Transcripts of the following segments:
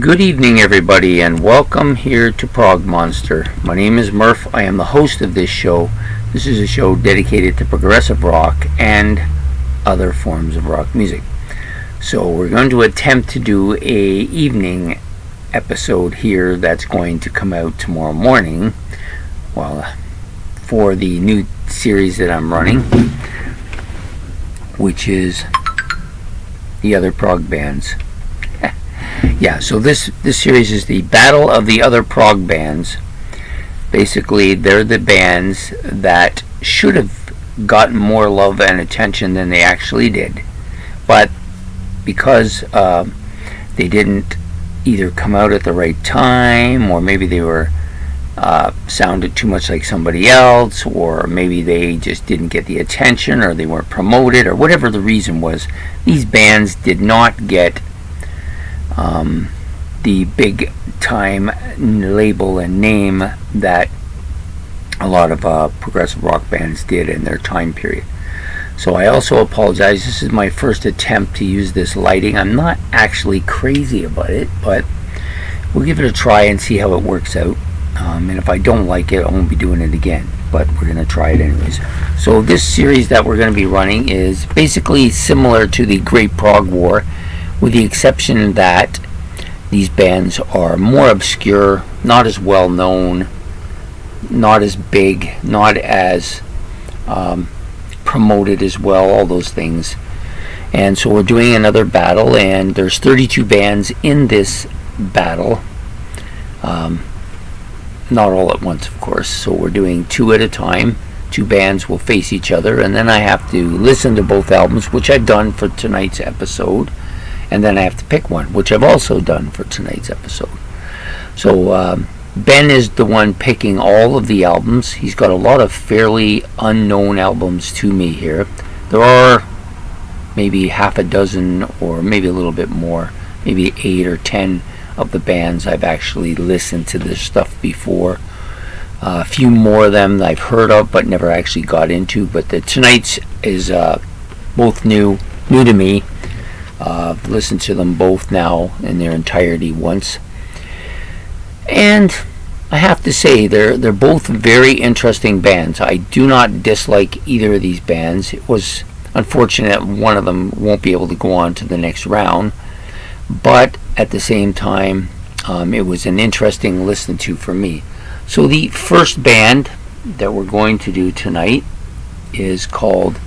Good evening, everybody, and welcome here to Prog Monster. My name is Murph. I am the host of this show. This is a show dedicated to progressive rock and other forms of rock music. So we're going to attempt to do a evening episode here that's going to come out tomorrow morning. Well, for the new series that I'm running, which is the other prog bands. Yeah, so this series is the Battle of the Other Prog Bands. Basically, they're the bands that should have gotten more love and attention than they actually did. But because they didn't either come out at the right time, or maybe they were sounded too much like somebody else, or maybe they just didn't get the attention, or they weren't promoted, or whatever the reason was, these bands did not get the big time label and name that a lot of progressive rock bands did in their time period. So I also apologize. This is my first attempt to use this lighting. I'm not actually crazy about it, but we'll give it a try and see how it works out. And if I don't like it, I won't be doing it again, but we're going to try it anyways. So this series that we're going to be running is basically similar to the Great Prog War, with the exception that these bands are more obscure, not as well known, not as big, not as promoted as well, all those things. And so we're doing another battle, and there's 32 bands in this battle. Not all at once, of course, so we're doing two at a time. Two bands will face each other, and then I have to listen to both albums, which I've done for tonight's episode. And then I have to pick one, which I've also done for tonight's episode. So Ben is the one picking all of the albums. He's got a lot of fairly unknown albums to me here. There are maybe half a dozen, or maybe a little bit more, maybe 8 or 10 of the bands I've actually listened to this stuff before. A few more of them I've heard of but never actually got into. But tonight's is both new to me. I've listened to them both now in their entirety once, and I have to say they're both very interesting bands. I do not dislike either of these bands. It was unfortunate one of them won't be able to go on to the next round, but at the same time it was an interesting listen to for me. So the first band that we're going to do tonight is called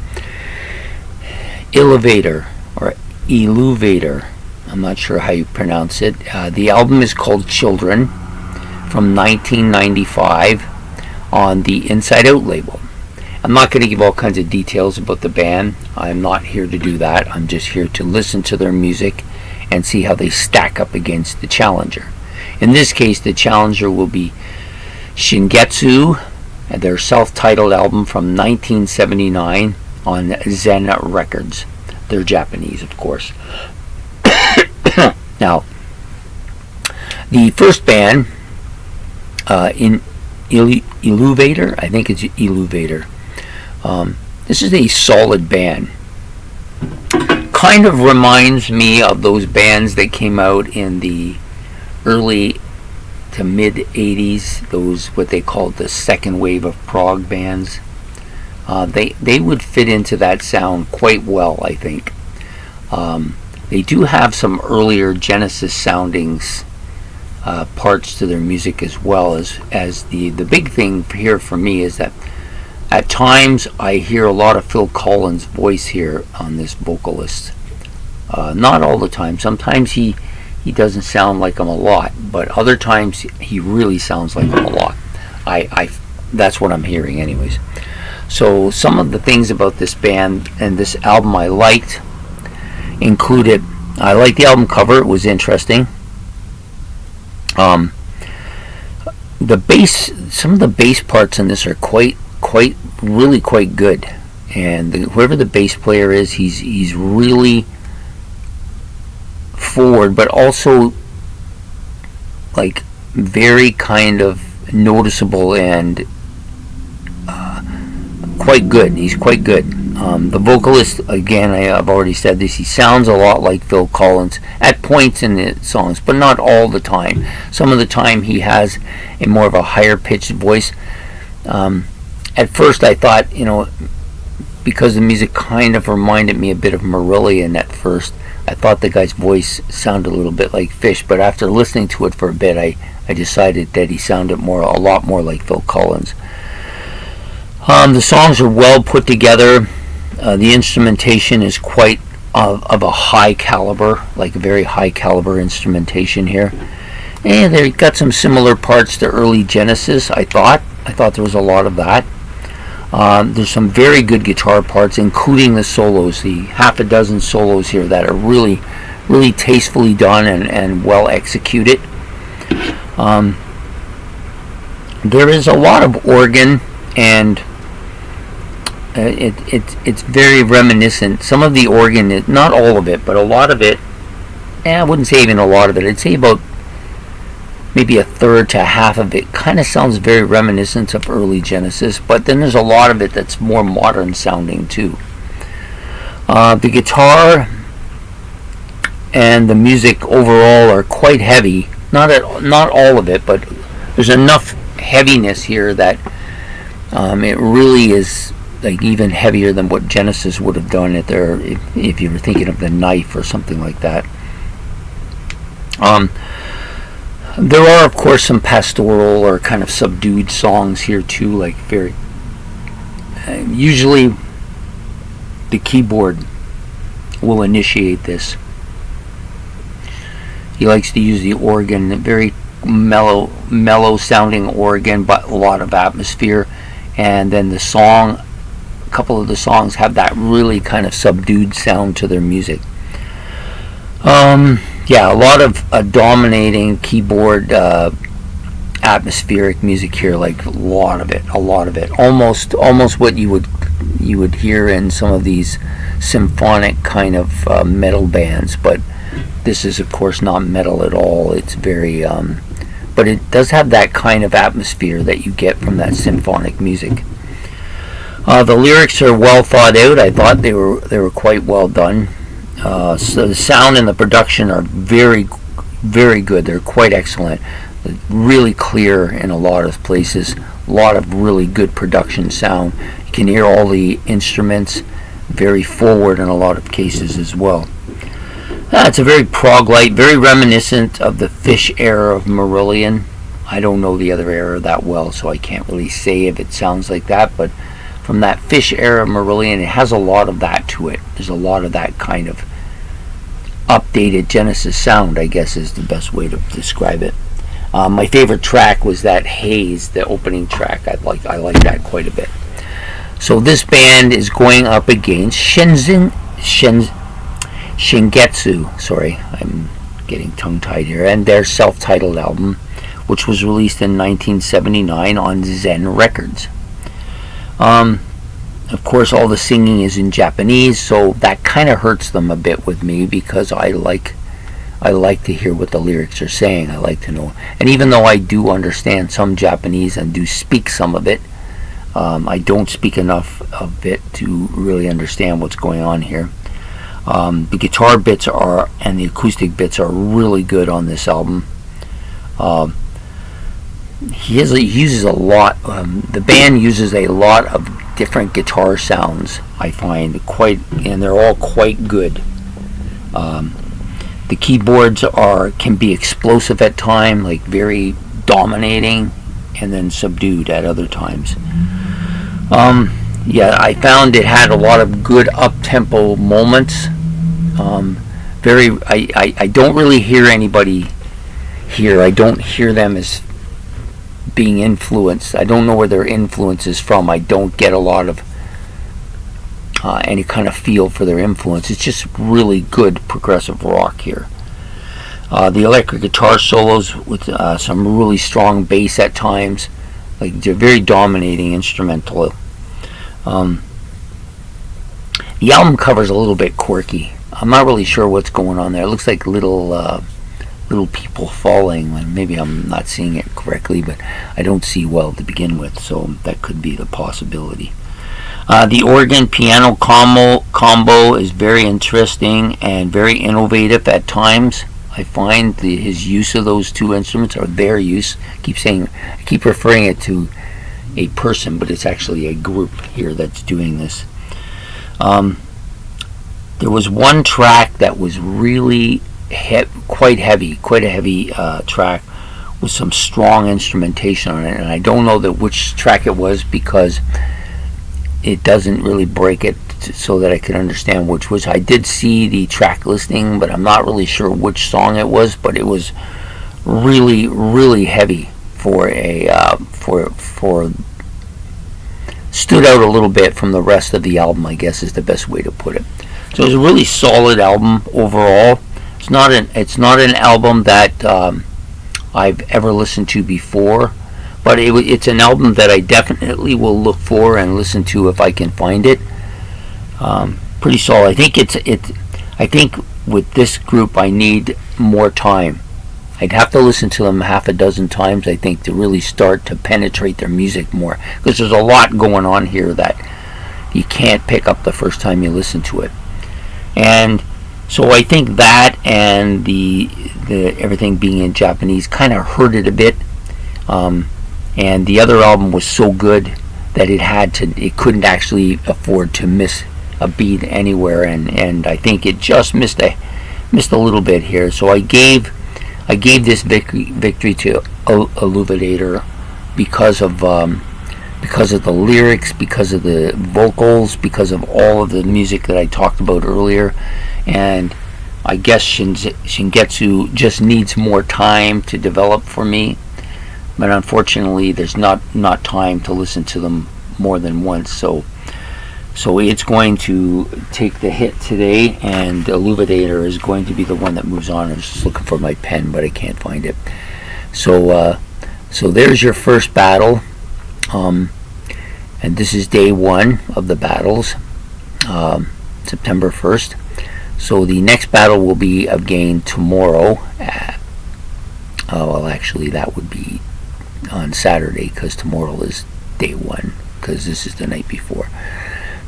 Elevator, or Eluvator. I'm not sure how you pronounce it. The album is called Children, from 1995 on the Inside Out label. I'm not going to give all kinds of details about the band. I'm not here to do that. I'm just here to listen to their music and see how they stack up against the challenger. In this case, the challenger will be Shingetsu, their self-titled album from 1979 on Zen Records. They're Japanese, of course. Now, the first band, in Eluvator, I think it's Eluvator. This is a solid band. Kind of reminds me of those bands that came out in the early to mid 80s, those what they called the second wave of prog bands. They would fit into that sound quite well, I think. They do have some earlier Genesis soundings parts to their music, as well as the big thing here for me is that at times I hear a lot of Phil Collins' voice here on this vocalist. Not all the time. Sometimes he doesn't sound like him a lot, but other times he really sounds like him a lot. That's what I'm hearing anyways. So some of the things about this band and this album I liked included, I liked the album cover. It was interesting. The bass, some of the bass parts in this are really quite good. And whoever the bass player is, he's really forward, but also like very kind of noticeable and quite good. He's quite good. The vocalist, again, I've already said this, he sounds a lot like Phil Collins at points in the songs, but not all the time. Some of the time he has a more of a higher pitched voice. At first I thought, because the music kind of reminded me a bit of Marillion at first, I thought the guy's voice sounded a little bit like Fish, but after listening to it for a bit, I decided that he sounded a lot more like Phil Collins. The songs are well put together. The instrumentation is quite of a high caliber, like a very high caliber instrumentation here. And they got some similar parts to early Genesis, I thought. I thought there was a lot of that. There's some very good guitar parts, including the solos, the half a dozen solos here that are really, really tastefully done and well executed. There is a lot of organ, and it's very reminiscent. Some of the organ, not all of it, but a lot of it, I wouldn't say even a lot of it, I'd say about maybe a third to half of it kind of sounds very reminiscent of early Genesis, but then there's a lot of it that's more modern sounding too. The guitar and the music overall are quite heavy. Not all of it, but there's enough heaviness here that it really is like even heavier than what Genesis would have done if you were thinking of The Knife or something like that. There are, of course, some pastoral or kind of subdued songs here too, like very usually the keyboard will initiate this. He likes to use the organ, very mellow sounding organ, but a lot of atmosphere, and then a couple of the songs have that really kind of subdued sound to their music. A lot of dominating keyboard atmospheric music here, like a lot of it, almost what you would hear in some of these symphonic kind of metal bands, but this is of course not metal at all. It's very but it does have that kind of atmosphere that you get from that symphonic music. The lyrics are well thought out. I thought they were quite well done. So the sound and the production are very, very good. They're quite excellent. Really clear in a lot of places. A lot of really good production sound. You can hear all the instruments. Very forward in a lot of cases as well. It's a very prog light, very reminiscent of the Fish era of Marillion. I don't know the other era that well, so I can't really say if it sounds like that, but from that Fish era of Marillion, it has a lot of that to it. There's a lot of that kind of updated Genesis sound, I guess is the best way to describe it. My favorite track was that Haze, the opening track. I like that quite a bit. So this band is going up against Shingetsu. Sorry, I'm getting tongue-tied here. And their self-titled album, which was released in 1979 on Zen Records. Of course, all the singing is in Japanese, so that kind of hurts them a bit with me, because I like to hear what the lyrics are saying. I like to know. And even though I do understand some Japanese and do speak some of it, I don't speak enough of it to really understand what's going on here. The guitar bits and the acoustic bits are really good on this album. He uses a lot. The band uses a lot of different guitar sounds. I find and they're all quite good. The keyboards can be explosive at times, like very dominating, and then subdued at other times. I found it had a lot of good up-tempo moments. I don't really hear anybody here. I don't hear them as being influenced. I don't know where their influence is from. I don't get a lot of any kind of feel for their influence. It's just really good progressive rock here. The electric guitar solos with some really strong bass at times, like they're very dominating instrumental. The album cover's a little bit quirky. I'm not really sure what's going on there. It looks like little people falling, and maybe I'm not seeing it correctly, but I don't see well to begin with, so that could be the possibility. The organ piano combo is very interesting and very innovative at times. I find his use of those two instruments, or their use, I keep referring it to a person, but it's actually a group here that's doing this. There was one track that was really quite a heavy track with some strong instrumentation on it, and I don't know which track it was because it doesn't really break it so that I could understand which was. I did see the track listing, but I'm not really sure which song it was, but it was really, really heavy for stood out a little bit from the rest of the album, I guess is the best way to put it. So it's a really solid album overall. It's not an album that I've ever listened to before, but it's an album that I definitely will look for and listen to if I can find it. Pretty solid. I think with this group I need more time. I'd have to listen to them half a dozen times, I think, to really start to penetrate their music more, because there's a lot going on here that you can't pick up the first time you listen to it. And so I think that and the everything being in Japanese kind of hurt it a bit. And the other album was so good that it couldn't actually afford to miss a beat anywhere, and I think it just missed a little bit here. So I gave this victory to Eluvidator because of the lyrics, because of the vocals, because of all of the music that I talked about earlier. And I guess Shingetsu just needs more time to develop for me, but unfortunately there's not time to listen to them more than once, so it's going to take the hit today, and Eluvidator is going to be the one that moves on. I was just looking for my pen, but I can't find it. So there's your first battle, and this is day one of the battles, September 1st. So the next battle will be again tomorrow. Actually, that would be on Saturday, because tomorrow is day one, because this is the night before.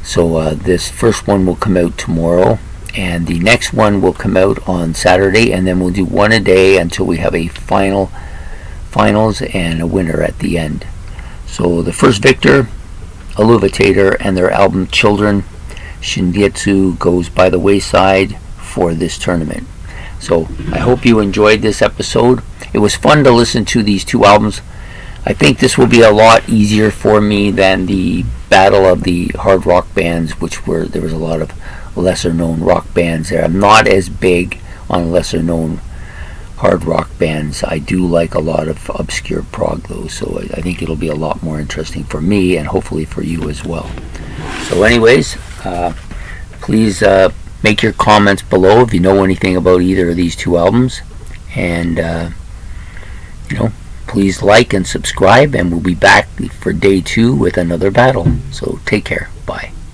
So this first one will come out tomorrow, and the next one will come out on Saturday, and then we'll do one a day until we have a finals and a winner at the end. So the first victor, Eluvidator, and their album Children, Shingetsu, goes by the wayside for this tournament. So I hope you enjoyed this episode. It was fun to listen to these two albums. I think this will be a lot easier for me than the battle of the hard rock bands, there was a lot of lesser known rock bands there. I'm not as big on lesser known hard rock bands. I do like a lot of obscure prog though, so I think it'll be a lot more interesting for me, and hopefully for you as well. So anyways, please make your comments below if you know anything about either of these two albums, and please like and subscribe, and we'll be back for day 2 with another battle. So take care. Bye.